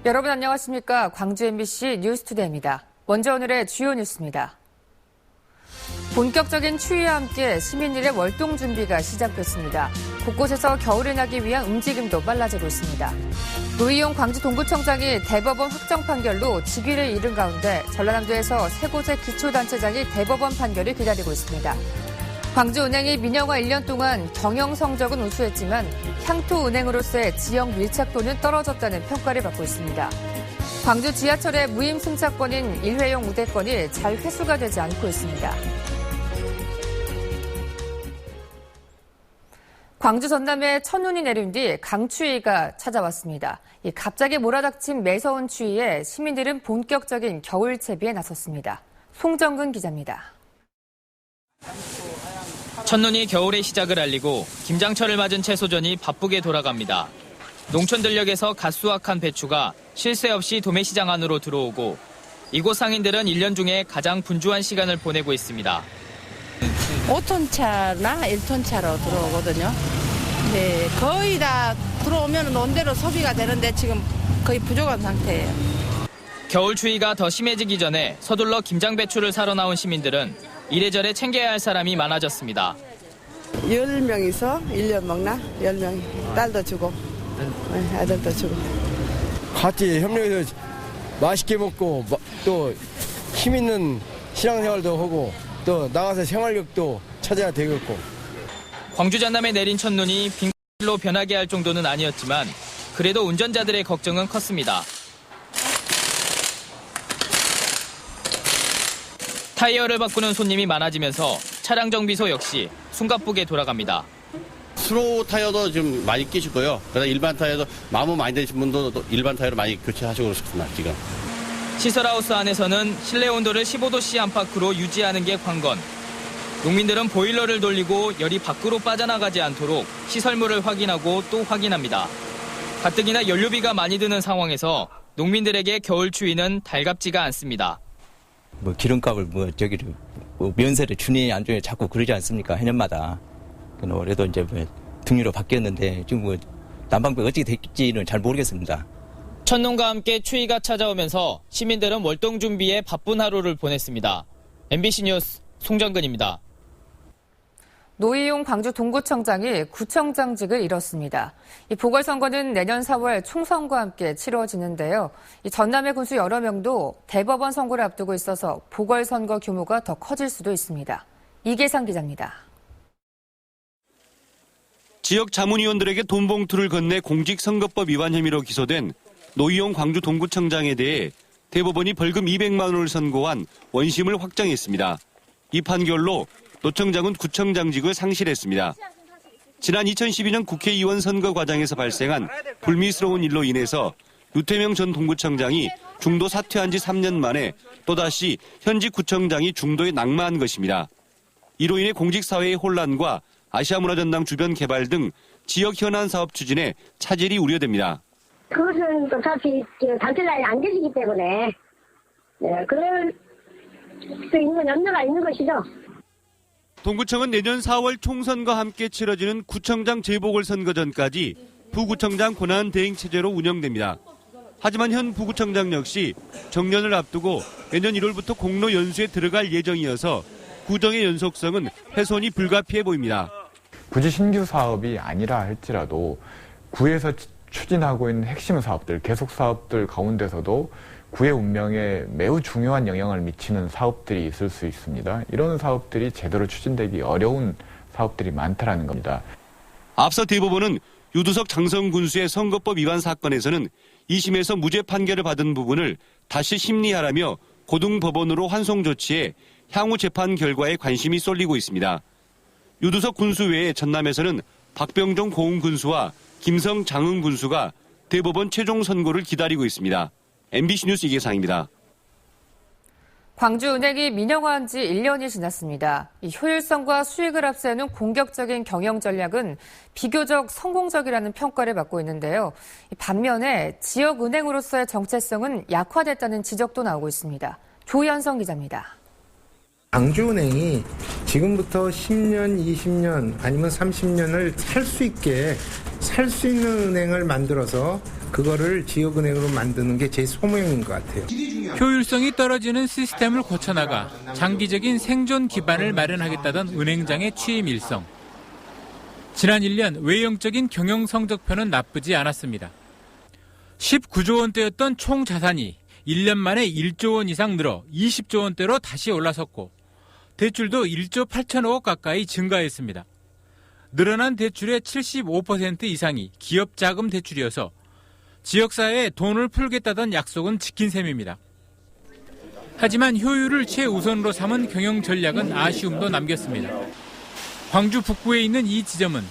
여러분 안녕하십니까? 광주 MBC 뉴스투데이입니다. 먼저 오늘의 주요 뉴스입니다. 본격적인 추위와 함께 시민들의 월동 준비가 시작됐습니다. 곳곳에서 겨울을 나기 위한 움직임도 빨라지고 있습니다. 노희용 광주 동구청장이 대법원 확정 판결로 직위를 잃은 가운데 전라남도에서 세 곳의 기초단체장이 대법원 판결을 기다리고 있습니다. 광주은행이 민영화 1년 동안 경영 성적은 우수했지만 향토은행으로서의 지역 밀착도는 떨어졌다는 평가를 받고 있습니다. 광주 지하철의 무임 승차권인 일회용 우대권이 잘 회수가 되지 않고 있습니다. 광주 전남에 첫눈이 내린 뒤 강추위가 찾아왔습니다. 갑자기 몰아닥친 매서운 추위에 시민들은 본격적인 겨울 채비에 나섰습니다. 송정근 기자입니다. 첫눈이 겨울의 시작을 알리고 김장철을 맞은 채소전이 바쁘게 돌아갑니다. 농촌들녘에서 갓 수확한 배추가 쉴 새 없이 도매시장 안으로 들어오고 이곳 상인들은 1년 중에 가장 분주한 시간을 보내고 있습니다. 5톤 차나 1톤 차로 들어오거든요. 네, 거의 다 들어오면 온대로 소비가 되는데 지금 거의 부족한 상태예요. 겨울 추위가 더 심해지기 전에 서둘러 김장 배추를 사러 나온 시민들은 이래저래 챙겨야 할 사람이 많아졌습니다. 10명이서 1년 먹나? 10명이. 딸도 주고, 아들도 주고. 같이 협력해서 맛있게 먹고 또 힘 있는 신앙생활도 하고 또 나가서 생활력도 찾아야 되겠고. 광주 전남에 내린 첫눈이 빙글로 변하게 할 정도는 아니었지만 그래도 운전자들의 걱정은 컸습니다. 타이어를 바꾸는 손님이 많아지면서 차량 정비소 역시 숨가쁘게 돌아갑니다. 스로우 타이어도 좀 많이 끼시고요. 그다음 일반 타이어도 마모 많이 되신 분도 일반 타이어로 많이 교체하시고 그렇습니다. 지금. 시설하우스 안에서는 실내 온도를 15도씨 안팎으로 유지하는 게 관건. 농민들은 보일러를 돌리고 열이 밖으로 빠져나가지 않도록 시설물을 확인하고 또 확인합니다. 가뜩이나 연료비가 많이 드는 상황에서 농민들에게 겨울 추위는 달갑지가 않습니다. 기름값을 면세를 주니 안 주니 자꾸 그러지 않습니까? 해년마다. 올해도 이제 등유로 바뀌었는데 지금 난방비가 어떻게 될지는 잘 모르겠습니다. 첫눈과 함께 추위가 찾아오면서 시민들은 월동 준비에 바쁜 하루를 보냈습니다. MBC 뉴스 송정근입니다. 노희용 광주 동구청장이 구청장직을 잃었습니다. 이 보궐선거는 내년 4월 총선과 함께 치러지는데요. 이 전남의 군수 여러 명도 대법원 선고를 앞두고 있어서 보궐선거 규모가 더 커질 수도 있습니다. 이계상 기자입니다. 지역 자문위원들에게 돈봉투를 건네 공직선거법 위반 혐의로 기소된 노희용 광주 동구청장에 대해 대법원이 벌금 200만 원을 선고한 원심을 확정했습니다. 이 판결로 노청장은 구청장직을 상실했습니다. 지난 2012년 국회의원 선거 과정에서 발생한 불미스러운 일로 인해서 유태명 전 동구청장이 중도 사퇴한 지 3년 만에 또다시 현직 구청장이 중도에 낙마한 것입니다. 이로 인해 공직사회의 혼란과 아시아문화전당 주변 개발 등 지역 현안 사업 추진에 차질이 우려됩니다. 그것은 어차피 단체장이 안 계시기 때문에 그럴 수 있는 염려가 있는 것이죠. 동구청은 내년 4월 총선과 함께 치러지는 구청장 재보궐선거 전까지 부구청장 권한대행체제로 운영됩니다. 하지만 현 부구청장 역시 정년을 앞두고 내년 1월부터 공로 연수에 들어갈 예정이어서 구정의 연속성은 훼손이 불가피해 보입니다. 굳이 신규 사업이 아니라 할지라도 구에서 추진하고 있는 핵심 사업들, 계속 사업들 가운데서도 구의 운명에 매우 중요한 영향을 미치는 사업들이 있을 수 있습니다. 이런 사업들이 제대로 추진되기 어려운 사업들이 많다라는 겁니다. 앞서 대법원은 유두석 장성 군수의 선거법 위반 사건에서는 2심에서 무죄 판결을 받은 부분을 다시 심리하라며 고등법원으로 환송 조치해 향후 재판 결과에 관심이 쏠리고 있습니다. 유두석 군수 외에 전남에서는 박병종 고흥 군수와 김성 장흥 군수가 대법원 최종 선고를 기다리고 있습니다. MBC 뉴스 이계상입니다. 광주은행이 민영화한 지 1년이 지났습니다. 이 효율성과 수익을 앞세우는 공격적인 경영 전략은 비교적 성공적이라는 평가를 받고 있는데요. 반면에 지역은행으로서의 정체성은 약화됐다는 지적도 나오고 있습니다. 조현성 기자입니다. 광주은행이 지금부터 10년, 20년 아니면 30년을 살 수 있는 은행을 만들어서 그거를 지역은행으로 만드는 게 제 소명인 것 같아요. 효율성이 떨어지는 시스템을 고쳐나가 장기적인 생존 기반을 마련하겠다던 은행장의 취임 일성. 지난 1년 외형적인 경영 성적표는 나쁘지 않았습니다. 19조 원대였던 총 자산이 1년 만에 1조 원 이상 늘어 20조 원대로 다시 올라섰고 대출도 1조 8천억 가까이 증가했습니다. 늘어난 대출의 75% 이상이 기업 자금 대출이어서 지역사회에 돈을 풀겠다던 약속은 지킨 셈입니다. 하지만 효율을 최우선으로 삼은 경영 전략은 아쉬움도 남겼습니다. 광주 북구에 있는 이 지점은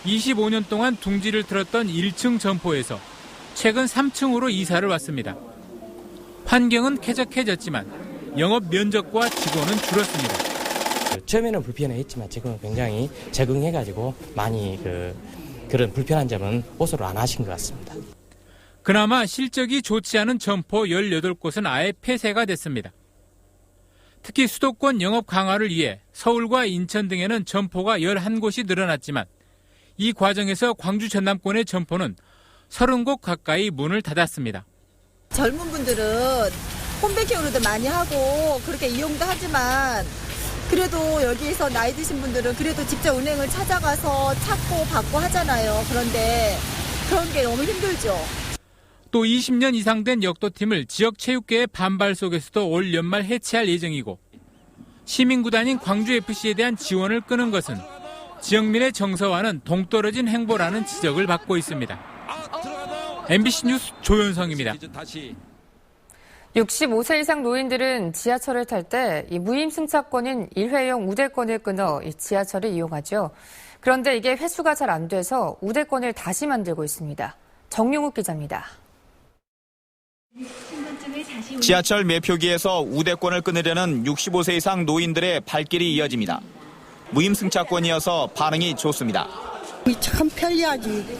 25년 동안 둥지를 틀었던 1층 점포에서 최근 3층으로 이사를 왔습니다. 환경은 쾌적해졌지만 영업 면적과 직원은 줄었습니다. 처음에는 불편했지만 지금은 굉장히 적응해가지고 많이 그런 불편한 점은 호소를 안 하신 것 같습니다. 그나마 실적이 좋지 않은 점포 18곳은 아예 폐쇄가 됐습니다. 특히 수도권 영업 강화를 위해 서울과 인천 등에는 점포가 11곳이 늘어났지만 이 과정에서 광주 전남권의 점포는 30곳 가까이 문을 닫았습니다. 젊은 분들은 홈뱅킹으로도 많이 하고 그렇게 이용도 하지만 그래도 여기에서 나이 드신 분들은 그래도 직접 은행을 찾아가서 찾고 받고 하잖아요. 그런데 그런 게 너무 힘들죠. 또 20년 이상 된 역도팀을 지역체육계의 반발 속에서도 올 연말 해체할 예정이고 시민구단인 광주FC에 대한 지원을 끄는 것은 지역민의 정서와는 동떨어진 행보라는 지적을 받고 있습니다. MBC 뉴스 조현성입니다. 65세 이상 노인들은 지하철을 탈 때 무임승차권인 일회용 우대권을 끊어 지하철을 이용하죠. 그런데 이게 회수가 잘 안 돼서 우대권을 다시 만들고 있습니다. 정용욱 기자입니다. 지하철 매표기에서 우대권을 끊으려는 65세 이상 노인들의 발길이 이어집니다. 무임승차권이어서 반응이 좋습니다. 참 편리하지.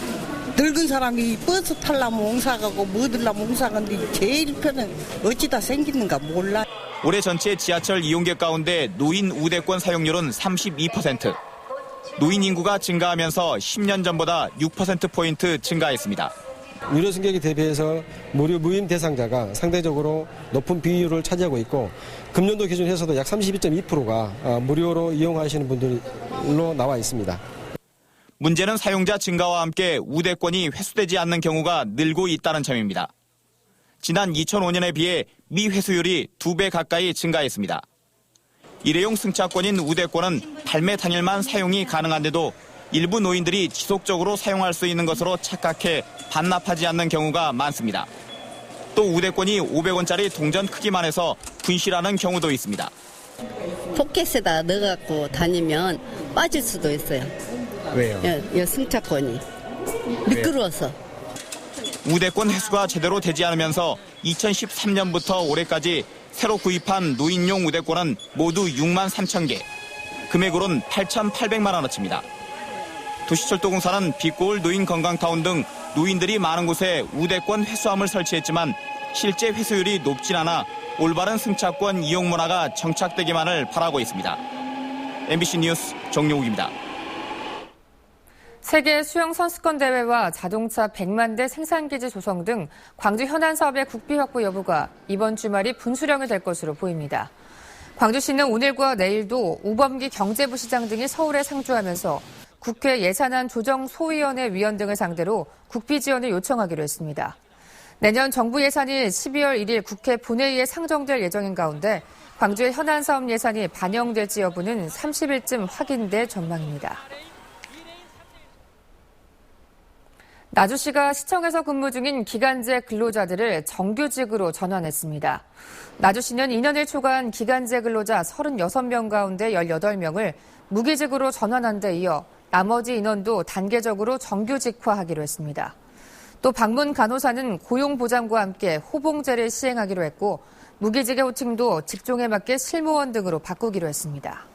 늙은 사람이 버스 타려면 옹사가고 뭐 들려면 옹사가는데 제일 편은 어찌다 생기는가 몰라. 올해 전체 지하철 이용객 가운데 노인 우대권 사용률은 32%. 노인 인구가 증가하면서 10년 전보다 6%포인트 증가했습니다. 유료 승객에 대비해서 무료 무임 대상자가 상대적으로 높은 비율을 차지하고 있고 금년도 기준에서도 약 32.2%가 무료로 이용하시는 분들로 나와 있습니다. 문제는 사용자 증가와 함께 우대권이 회수되지 않는 경우가 늘고 있다는 점입니다. 지난 2005년에 비해 미회수율이 2배 가까이 증가했습니다. 일회용 승차권인 우대권은 발매 당일만 사용이 가능한데도 일부 노인들이 지속적으로 사용할 수 있는 것으로 착각해 반납하지 않는 경우가 많습니다. 또 우대권이 500원짜리 동전 크기만 해서 분실하는 경우도 있습니다. 포켓에다 넣어갖고 다니면 빠질 수도 있어요. 왜요? 승차권이 미끄러워서. 우대권 회수가 제대로 되지 않으면서 2013년부터 올해까지 새로 구입한 노인용 우대권은 모두 6만 3천 개, 금액으로는 8,800만 원어치입니다. 도시철도공사는 빛고울 노인건강타운 등 노인들이 많은 곳에 우대권 회수함을 설치했지만 실제 회수율이 높진 않아 올바른 승차권 이용 문화가 정착되기만을 바라고 있습니다. MBC 뉴스 정용욱입니다. 세계 수영 선수권 대회와 자동차 100만 대 생산기지 조성 등 광주 현안 사업의 국비 확보 여부가 이번 주말이 분수령이 될 것으로 보입니다. 광주시는 오늘과 내일도 우범기 경제부시장 등이 서울에 상주하면서 국회 예산안 조정소위원회 위원 등을 상대로 국비 지원을 요청하기로 했습니다. 내년 정부 예산이 12월 1일 국회 본회의에 상정될 예정인 가운데 광주의 현안 사업 예산이 반영될지 여부는 30일쯤 확인될 전망입니다. 나주시가 시청에서 근무 중인 기간제 근로자들을 정규직으로 전환했습니다. 나주시는 2년을 초과한 기간제 근로자 36명 가운데 18명을 무기직으로 전환한 데 이어 나머지 인원도 단계적으로 정규직화하기로 했습니다. 또 방문 간호사는 고용보장과 함께 호봉제를 시행하기로 했고 무기직의 호칭도 직종에 맞게 실무원 등으로 바꾸기로 했습니다.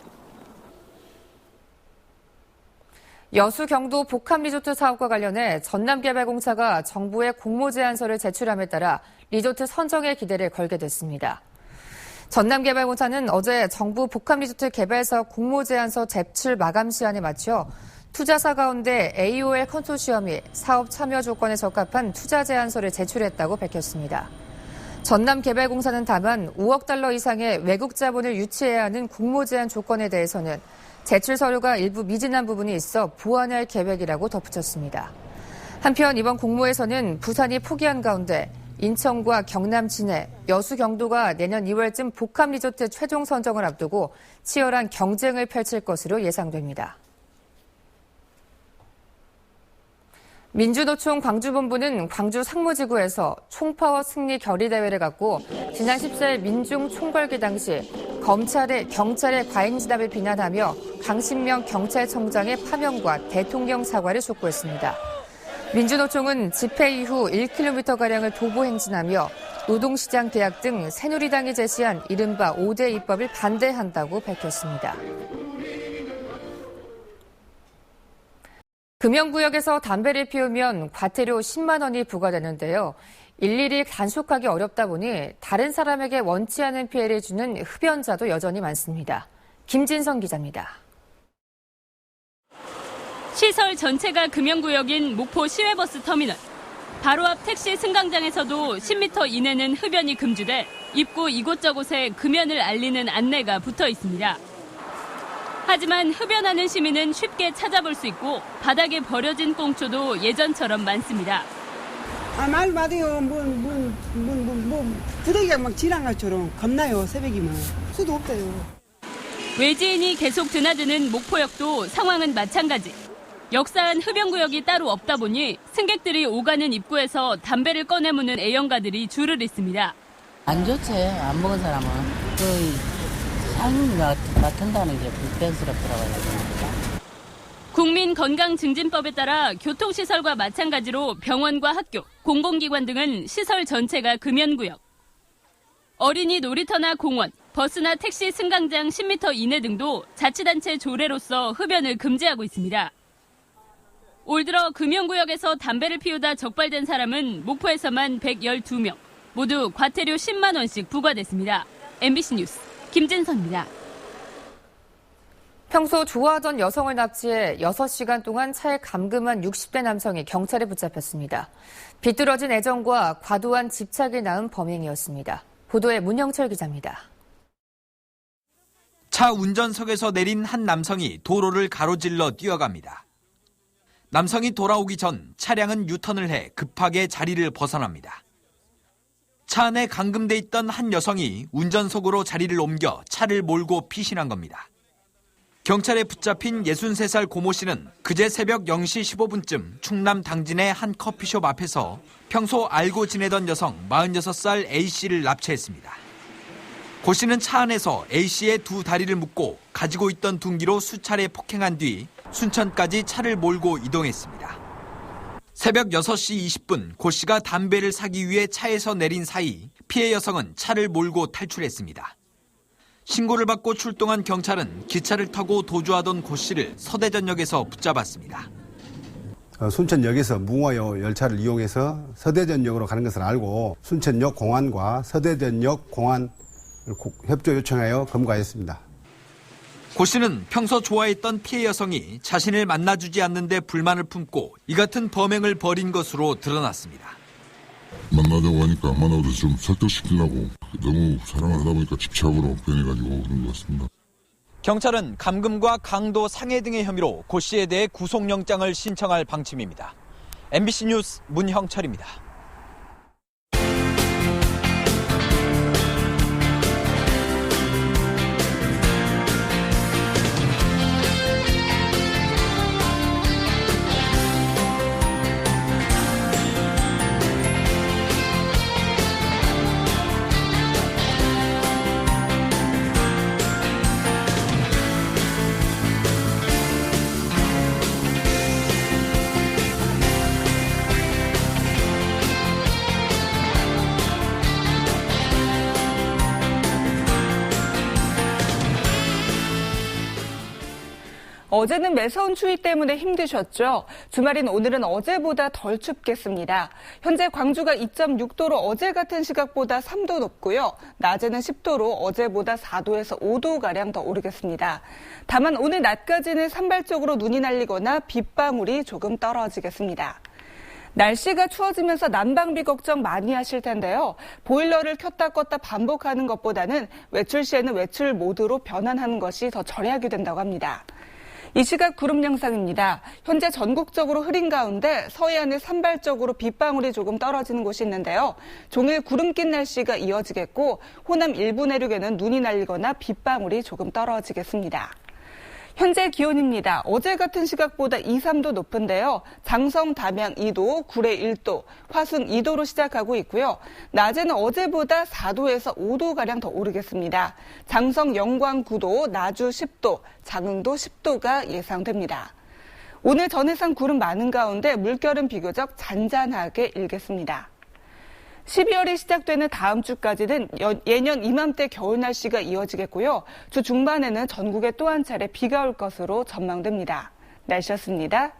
여수 경도 복합리조트 사업과 관련해 전남개발공사가 정부에 공모제안서를 제출함에 따라 리조트 선정에 기대를 걸게 됐습니다. 전남개발공사는 어제 정부 복합리조트 개발사업 공모제안서 제출 마감 시한에 맞춰 투자사 가운데 AOL 컨소시엄이 사업 참여 조건에 적합한 투자 제안서를 제출했다고 밝혔습니다. 전남개발공사는 다만 5억 달러 이상의 외국 자본을 유치해야 하는 공모 제한 조건에 대해서는 제출 서류가 일부 미진한 부분이 있어 보완할 계획이라고 덧붙였습니다. 한편 이번 공모에서는 부산이 포기한 가운데 인천과 경남 진해, 여수 경도가 내년 2월쯤 복합 리조트 최종 선정을 앞두고 치열한 경쟁을 펼칠 것으로 예상됩니다. 민주노총 광주본부는 광주 상무지구에서 총파워 승리 결의대회를 갖고 지난 14일 민중 총궐기 당시 경찰의 과잉지답을 비난하며 강신명 경찰청장의 파면과 대통령 사과를 촉구했습니다. 민주노총은 집회 이후 1km가량을 도보 행진하며 노동시장 계약 등 새누리당이 제시한 이른바 5대 입법을 반대한다고 밝혔습니다. 금연구역에서 담배를 피우면 과태료 10만 원이 부과되는데요. 일일이 단속하기 어렵다 보니 다른 사람에게 원치 않은 피해를 주는 흡연자도 여전히 많습니다. 김진성 기자입니다. 시설 전체가 금연구역인 목포 시외버스 터미널. 바로 앞 택시 승강장에서도 10m 이내는 흡연이 금지돼 입구 이곳저곳에 금연을 알리는 안내가 붙어 있습니다. 하지만 흡연하는 시민은 쉽게 찾아볼 수 있고 바닥에 버려진 꽁초도 예전처럼 많습니다. 말 맞아요. 부대기가 막 지난 것처럼 겁나요. 새벽이면. 수도 없대요. 외지인이 계속 드나드는 목포역도 상황은 마찬가지. 역사한 흡연구역이 따로 없다 보니 승객들이 오가는 입구에서 담배를 꺼내무는 애연가들이 줄을 잇습니다. 안 좋지. 안 먹은 사람은. 향이 맡은다는 게 불편스럽더라고요. 국민건강증진법에 따라 교통시설과 마찬가지로 병원과 학교, 공공기관 등은 시설 전체가 금연구역. 어린이 놀이터나 공원, 버스나 택시 승강장 10m 이내 등도 자치단체 조례로서 흡연을 금지하고 있습니다. 올 들어 금연구역에서 담배를 피우다 적발된 사람은 목포에서만 112명, 모두 과태료 10만 원씩 부과됐습니다. MBC 뉴스 김진선입니다. 평소 좋아하던 여성을 납치해 6시간 동안 차에 감금한 60대 남성이 경찰에 붙잡혔습니다. 비뚤어진 애정과 과도한 집착이 낳은 범행이었습니다. 보도에 문영철 기자입니다. 차 운전석에서 내린 한 남성이 도로를 가로질러 뛰어갑니다. 남성이 돌아오기 전 차량은 유턴을 해 급하게 자리를 벗어납니다. 차 안에 감금돼 있던 한 여성이 운전석으로 자리를 옮겨 차를 몰고 피신한 겁니다. 경찰에 붙잡힌 63살 고모 씨는 그제 새벽 0시 15분쯤 충남 당진의 한 커피숍 앞에서 평소 알고 지내던 여성 46살 A씨를 납치했습니다. 고 씨는 차 안에서 A씨의 두 다리를 묶고 가지고 있던 둔기로 수차례 폭행한 뒤 순천까지 차를 몰고 이동했습니다. 새벽 6시 20분 고 씨가 담배를 사기 위해 차에서 내린 사이 피해 여성은 차를 몰고 탈출했습니다. 신고를 받고 출동한 경찰은 기차를 타고 도주하던 고 씨를 서대전역에서 붙잡았습니다. 순천역에서 무궁화 열차를 이용해서 서대전역으로 가는 것을 알고 순천역 공안과 서대전역 공안을 협조 요청하여 검거하였습니다. 고 씨는 평소 좋아했던 피해 여성이 자신을 만나주지 않는데 불만을 품고 이 같은 범행을 벌인 것으로 드러났습니다. 만나자고 하니까 만나도 좀 설득시키려고 너무 사랑을 하다 보니까 집착으로 변해가지고 그런 것 같습니다. 경찰은 감금과 강도 상해 등의 혐의로 고 씨에 대해 구속영장을 신청할 방침입니다. MBC 뉴스 문형철입니다. 어제는 매서운 추위 때문에 힘드셨죠? 주말인 오늘은 어제보다 덜 춥겠습니다. 현재 광주가 2.6도로 어제 같은 시각보다 3도 높고요. 낮에는 10도로 어제보다 4도에서 5도가량 더 오르겠습니다. 다만 오늘 낮까지는 산발적으로 눈이 날리거나 빗방울이 조금 떨어지겠습니다. 날씨가 추워지면서 난방비 걱정 많이 하실 텐데요. 보일러를 켰다 껐다 반복하는 것보다는 외출 시에는 외출 모드로 변환하는 것이 더 절약이 된다고 합니다. 이 시각 구름 영상입니다. 현재 전국적으로 흐린 가운데 서해안에 산발적으로 빗방울이 조금 떨어지는 곳이 있는데요. 종일 구름 낀 날씨가 이어지겠고 호남 일부 내륙에는 눈이 날리거나 빗방울이 조금 떨어지겠습니다. 현재 기온입니다. 어제 같은 시각보다 2, 3도 높은데요. 장성, 담양 2도, 구례 1도, 화순 2도로 시작하고 있고요. 낮에는 어제보다 4도에서 5도가량 더 오르겠습니다. 장성, 영광 9도, 나주 10도, 장흥도 10도가 예상됩니다. 오늘 전해상 구름 많은 가운데 물결은 비교적 잔잔하게 일겠습니다. 12월이 시작되는 다음 주까지는 예년 이맘때 겨울 날씨가 이어지겠고요. 주 중반에는 전국에 또 한 차례 비가 올 것으로 전망됩니다. 날씨였습니다.